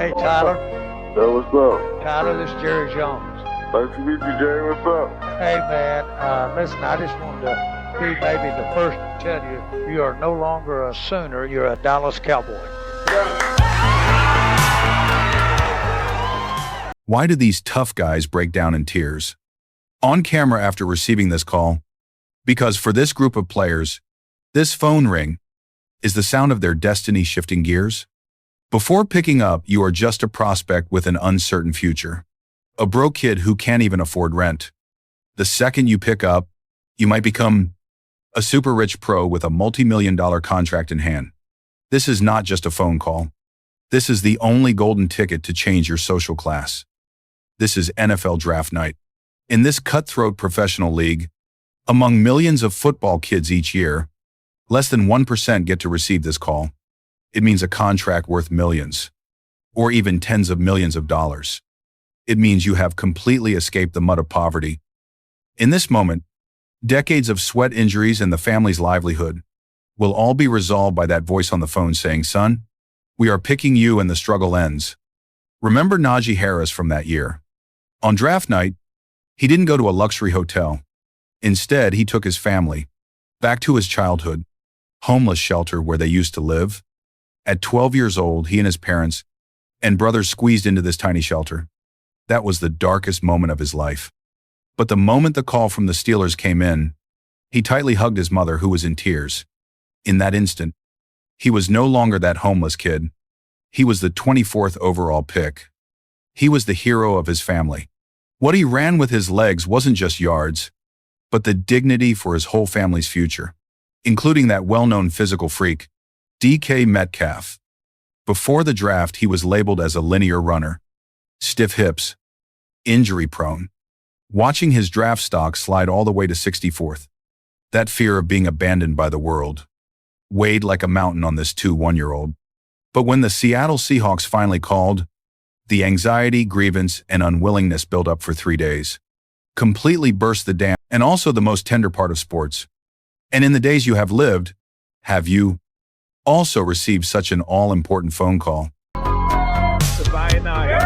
Hey, Tyler. Yo, what's up? Tyler, this is Jerry Jones. Nice to meet you, Jerry. What's up? Hey, man, listen, I just wanted to be maybe the first to tell you, you are no longer a Sooner, you're a Dallas Cowboy. Why do these tough guys break down in tears? On camera after receiving this call? Because for this group of players, this phone ring is the sound of their destiny shifting gears. Before picking up, you are just a prospect with an uncertain future. A broke kid who can't even afford rent. The second you pick up, you might become a super rich pro with a multi-million-dollar contract in hand. This is not just a phone call. This is the only golden ticket to change your social class. This is NFL Draft Night. In this cutthroat professional league, among millions of football kids each year, less than 1% get to receive this call. It means a contract worth millions, or even tens of millions of dollars. It means you have completely escaped the mud of poverty. In this moment, decades of sweat injuries and the family's livelihood will all be resolved by that voice on the phone saying, "Son, we are picking you and the struggle ends." Remember Najee Harris from that year? On draft night, he didn't go to a luxury hotel. Instead, he took his family back to his childhood homeless shelter where they used to live. At 12 years old, he and his parents and brothers squeezed into this tiny shelter. That was the darkest moment of his life. But the moment the call from the Steelers came in, he tightly hugged his mother, who was in tears. In that instant, he was no longer that homeless kid. He was the 24th overall pick. He was the hero of his family. What he ran with his legs wasn't just yards, but the dignity for his whole family's future, including that well-known physical freak, DK Metcalf. Before the draft, he was labeled as a linear runner, stiff hips, injury-prone. Watching his draft stock slide all the way to 64th, that fear of being abandoned by the world weighed like a mountain on this 1-year-old. But when the Seattle Seahawks finally called, the anxiety, grievance, and unwillingness built up for 3 days completely burst the dam, and also the most tender part of sports. And in the days you have lived, have you also received such an all-important phone call? Goodbye night.